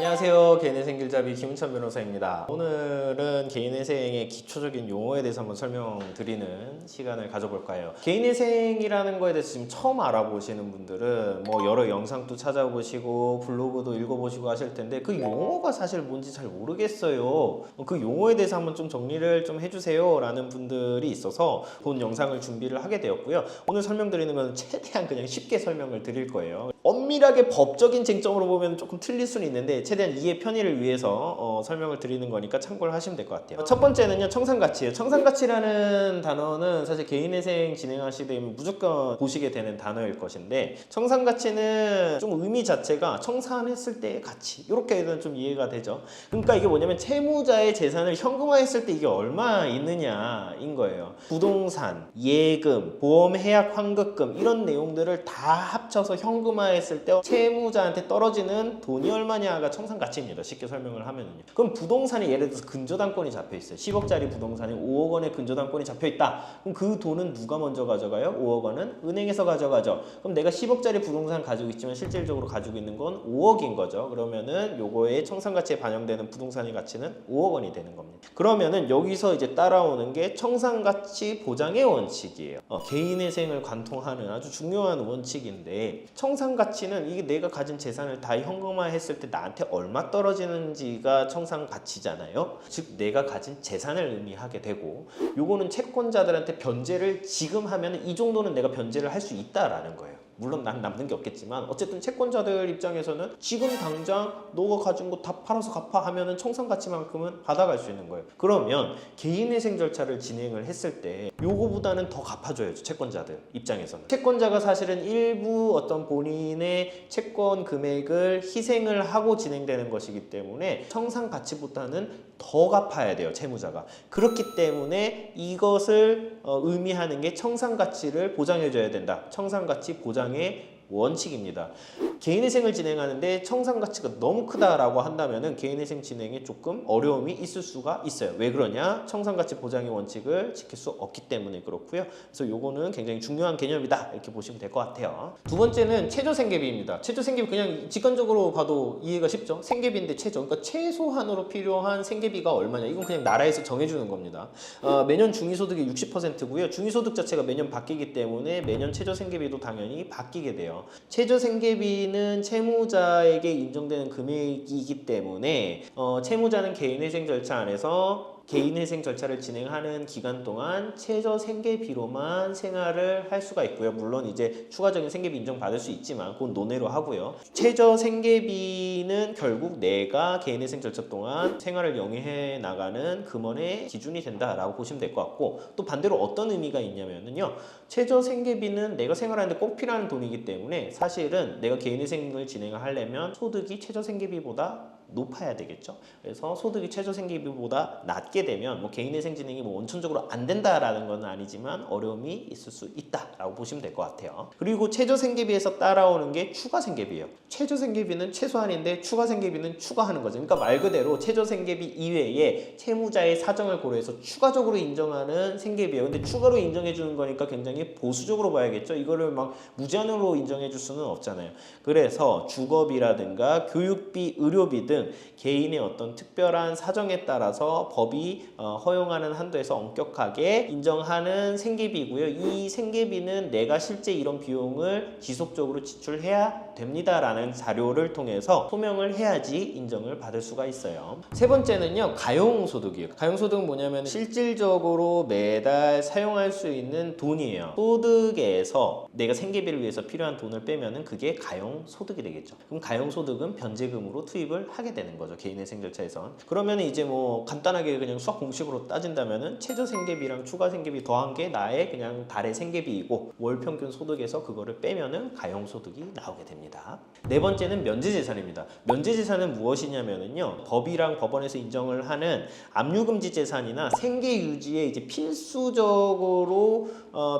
안녕하세요. 개인회생 길잡이 김은찬 변호사입니다. 오늘은 개인회생의 기초적인 용어에 대해서 한번 설명드리는 시간을 가져볼까 해요. 개인회생이라는 거에 대해서 지금 처음 알아보시는 분들은 뭐 여러 영상도 찾아보시고 블로그도 읽어보시고 하실 텐데 그 용어가 사실 뭔지 잘 모르겠어요. 그 용어에 대해서 한번 좀 정리를 좀 해주세요 라는 분들이 있어서 본 영상을 준비를 하게 되었고요. 오늘 설명드리는 건 최대한 그냥 쉽게 설명을 드릴 거예요. 엄밀하게 법적인 쟁점으로 보면 조금 틀릴 수는 있는데 최대한 이해 편의를 위해서 설명을 드리는 거니까 참고를 하시면 될 것 같아요. 첫 번째는요, 청산가치예요. 청산가치라는 단어는 사실 개인회생 진행하시게 되면 무조건 보시게 되는 단어일 것인데, 청산가치는 좀 의미 자체가 청산했을 때의 가치, 이렇게는 좀 이해가 되죠. 그러니까 이게 뭐냐면 채무자의 재산을 현금화했을 때 이게 얼마 있느냐인 거예요. 부동산, 예금, 보험 해약 환급금 이런 내용들을 다 합쳐서 현금화했을 때 채무자한테 떨어지는 돈이 얼마냐가 청산가치입니다. 쉽게 설명을 하면은요. 그럼 부동산이 예를 들어서 근저당권이 잡혀있어요. 10억짜리 부동산에 5억 원의 근저당권이 잡혀있다. 그럼 그 돈은 누가 먼저 가져가요? 5억 원은 은행에서 가져가죠. 그럼 내가 10억짜리 부동산 가지고 있지만 실질적으로 가지고 있는 건 5억인 거죠. 그러면은 요거의 청산가치에 반영되는 부동산의 가치는 5억 원이 되는 겁니다. 그러면은 여기서 이제 따라오는 게 청산가치 보장의 원칙이에요. 개인회생을 관통하는 아주 중요한 원칙인데, 청산가치는 이게 내가 가진 재산을 다 현금화했을 때 나한테 얼마 떨어지는지가 청산가치잖아요. 즉 내가 가진 재산을 의미하게 되고, 요거는 채권자들한테 변제를 지금 하면 이 정도는 내가 변제를 할 수 있다라는 거예요. 물론 난 남는 게 없겠지만 어쨌든 채권자들 입장에서는 지금 당장 너가 가진 거 다 팔아서 갚아 하면은 청산가치만큼은 받아갈 수 있는 거예요. 그러면 개인회생 절차를 진행을 했을 때 요거보다는 더 갚아줘야죠. 채권자들 입장에서는. 채권자가 사실은 일부 어떤 본인의 채권 금액을 희생을 하고 진행되는 것이기 때문에 청산가치보다는 더 갚아야 돼요. 채무자가. 그렇기 때문에 이것을 의미하는 게 청산가치를 보장해줘야 된다. 청산가치 보장의 원칙입니다. 개인회생을 진행하는데 청산가치가 너무 크다라고 한다면은 개인회생 진행에 조금 어려움이 있을 수가 있어요. 왜 그러냐? 청산가치 보장의 원칙을 지킬 수 없기 때문에 그렇고요. 그래서 요거는 굉장히 중요한 개념이다 이렇게 보시면 될 것 같아요. 두 번째는 최저생계비입니다. 최저생계비 그냥 직관적으로 봐도 이해가 쉽죠? 생계비인데 최저, 그러니까 최소한으로 필요한 생계비가 얼마냐, 이건 그냥 나라에서 정해주는 겁니다. 매년 중위소득의 60%고요. 중위소득 자체가 매년 바뀌기 때문에 매년 최저생계비도 당연히 바뀌게 돼요. 최저생계비는 채무자에게 인정되는 금액이기 때문에 채무자는 개인회생 절차 안에서 개인회생 절차를 진행하는 기간 동안 최저생계비로만 생활을 할 수가 있고요. 물론 이제 추가적인 생계비 인정받을 수 있지만 그건 논외로 하고요. 최저생계비는 결국 내가 개인회생 절차 동안 생활을 영위해 나가는 금원의 기준이 된다라고 보시면 될 것 같고, 또 반대로 어떤 의미가 있냐면요, 최저생계비는 내가 생활하는데 꼭 필요한 돈이기 때문에 사실은 내가 개인회생을 진행을 하려면 소득이 최저생계비보다 높아야 되겠죠. 그래서 소득이 최저생계비보다 낮게 되면 뭐 개인회생 진행이 뭐 원천적으로 안 된다라는 건 아니지만 어려움이 있을 수 있다라고 보시면 될 것 같아요. 그리고 최저생계비에서 따라오는 게 추가생계비예요. 최저생계비는 최소한인데 추가생계비는 추가하는 거죠. 그러니까 말 그대로 최저생계비 이외에 채무자의 사정을 고려해서 추가적으로 인정하는 생계비예요. 근데 추가로 인정해 주는 거니까 굉장히 보수적으로 봐야겠죠. 이거를 막 무제한으로 인정해 줄 수는 없잖아요. 그래서 주거비라든가 교육비, 의료비 등 개인의 어떤 특별한 사정에 따라서 법이 허용하는 한도에서 엄격하게 인정하는 생계비고요. 이 생계비는 내가 실제 이런 비용을 지속적으로 지출해야 됩니다라는 자료를 통해서 소명을 해야지 인정을 받을 수가 있어요. 세 번째는요, 가용소득이에요. 가용소득은 뭐냐면 실질적으로 매달 사용할 수 있는 돈이에요. 소득에서 내가 생계비를 위해서 필요한 돈을 빼면은 그게 가용소득이 되겠죠. 그럼 가용소득은 변제금으로 투입을 하게 되는 거죠. 개인회생 절차에선. 그러면 이제 뭐 간단하게 그냥 수학 공식으로 따진다면은 최저생계비랑 추가생계비 더한 게 나의 그냥 달의 생계비이고 월평균 소득에서 그거를 빼면은 가용소득이 나오게 됩니다. 네 번째는 면제재산입니다. 면제재산은 무엇이냐면은요, 법이랑 법원에서 인정을 하는 압류금지 재산이나 생계유지에 이제 필수적으로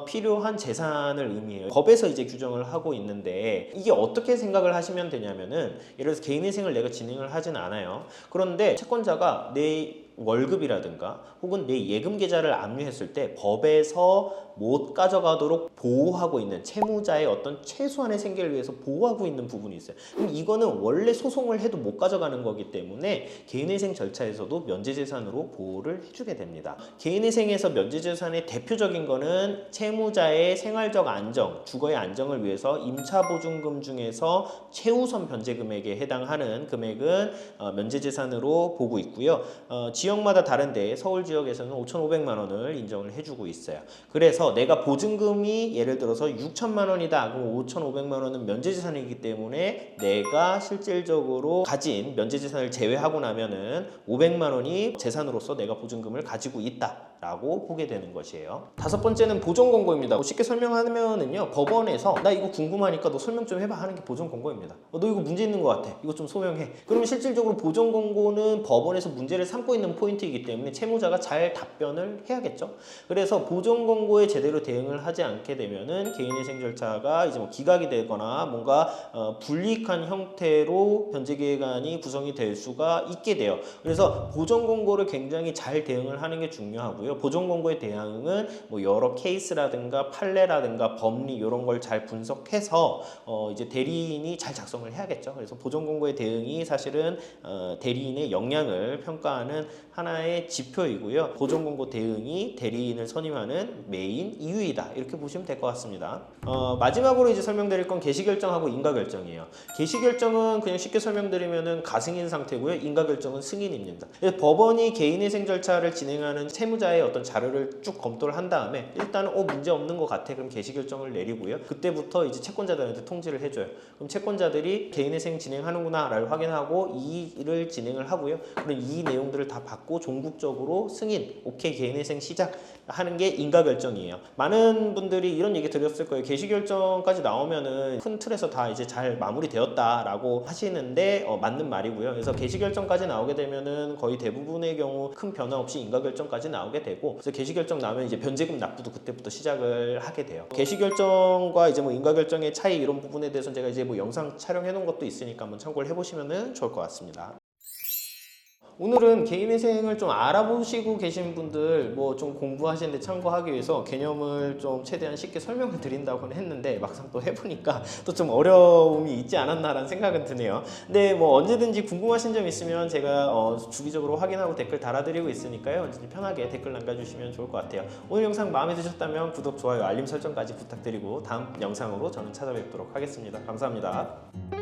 필요한 재산을 의미해요. 법에서 이제 규정을 하고 있는데 이게 어떻게 생각을 하시면 되냐면은, 예를 들어서 개인회생을 내가 진행을 하진 않아요. 그런데 채권자가 내 월급이라든가 혹은 내 예금 계좌를 압류했을 때 법에서 못 가져가도록 보호하고 있는 채무자의 어떤 최소한의 생계를 위해서 보호하고 있는 부분이 있어요. 그럼 이거는 원래 소송을 해도 못 가져가는 거기 때문에 개인회생 절차에서도 면제재산으로 보호를 해주게 됩니다. 개인회생에서 면제재산의 대표적인 거는 채무자의 생활적 안정, 주거의 안정을 위해서 임차보증금 중에서 최우선 변제금액에 해당하는 금액은 면제재산으로 보고 있고요. 지역마다 다른데 서울 지역에서는 5,500만 원을 인정을 해주고 있어요. 그래서 내가 보증금이 예를 들어서 6천만 원이다. 그럼 5,500만 원은 면제재산이기 때문에 내가 실질적으로 가진 면제재산을 제외하고 나면은 500만 원이 재산으로서 내가 보증금을 가지고 있다라고 보게 되는 것이에요. 다섯 번째는 보존권고입니다. 쉽게 설명하면은요, 법원에서 나 이거 궁금하니까 너 설명 좀 해봐 하는 게 보존권고입니다. 너 이거 문제 있는 것 같아. 이거 좀 소명해. 그러면 실질적으로 보존권고는 법원에서 문제를 삼고 있는 포인트이기 때문에 채무자가 잘 답변을 해야겠죠. 그래서 보존권고에 제대로 대응을 하지 않게 되면은 개인회생 절차가 이제 뭐 기각이 되거나 뭔가 불이익한 형태로 변제기간이 구성이 될 수가 있게 돼요. 그래서 보존권고를 굉장히 잘 대응을 하는 게 중요하고요. 보존권고의 대응은 뭐 여러 케이스라든가 판례라든가 법리 이런 걸 잘 분석해서 이제 대리인이 잘 작성을 해야겠죠. 그래서 보존권고의 대응이 사실은 대리인의 역량을 평가하는 하나의 지표이고요. 보존권고 대응이 대리인을 선임하는 메인 이유이다. 이렇게 보시면 될 것 같습니다. 마지막으로 이제 설명드릴 건 개시결정하고 인가결정이에요. 개시결정은 그냥 쉽게 설명드리면은 가승인 상태고요. 인가결정은 승인입니다. 법원이 개인회생 절차를 진행하는 채무자의 어떤 자료를 쭉 검토를 한 다음에 일단은 문제 없는 것 같아. 그럼 개시결정을 내리고요. 그때부터 이제 채권자들한테 통지를 해줘요. 그럼 채권자들이 개인회생 진행하는구나 라를 확인하고 이 일을 진행을 하고요. 그럼 이 내용들을 다 받고 종국적으로 승인, 오케이 개인회생 시작하는 게 인가결정이에요. 많은 분들이 이런 얘기 드렸을 거예요. 개시결정까지 나오면은 큰 틀에서 다 이제 잘 마무리되었다라고 하시는데 맞는 말이고요. 그래서 개시결정까지 나오게 되면은 거의 대부분의 경우 큰 변화 없이 인가결정까지 나오게 되고, 그래서 개시결정 나오면 이제 변제금 납부도 그때부터 시작을 하게 돼요. 개시결정과 이제 뭐 인가결정의 차이 이런 부분에 대해서는 제가 이제 뭐 영상 촬영해 놓은 것도 있으니까 한번 참고를 해보시면은 좋을 것 같습니다. 오늘은 개인회생을 좀 알아보시고 계신 분들 뭐 좀 공부하시는데 참고하기 위해서 개념을 좀 최대한 쉽게 설명을 드린다고는 했는데 막상 또 해보니까 또 좀 어려움이 있지 않았나라는 생각은 드네요. 근데 뭐 언제든지 궁금하신 점 있으면 제가 주기적으로 확인하고 댓글 달아드리고 있으니까요. 언제든지 편하게 댓글 남겨주시면 좋을 것 같아요. 오늘 영상 마음에 드셨다면 구독, 좋아요, 알림 설정까지 부탁드리고 다음 영상으로 저는 찾아뵙도록 하겠습니다. 감사합니다.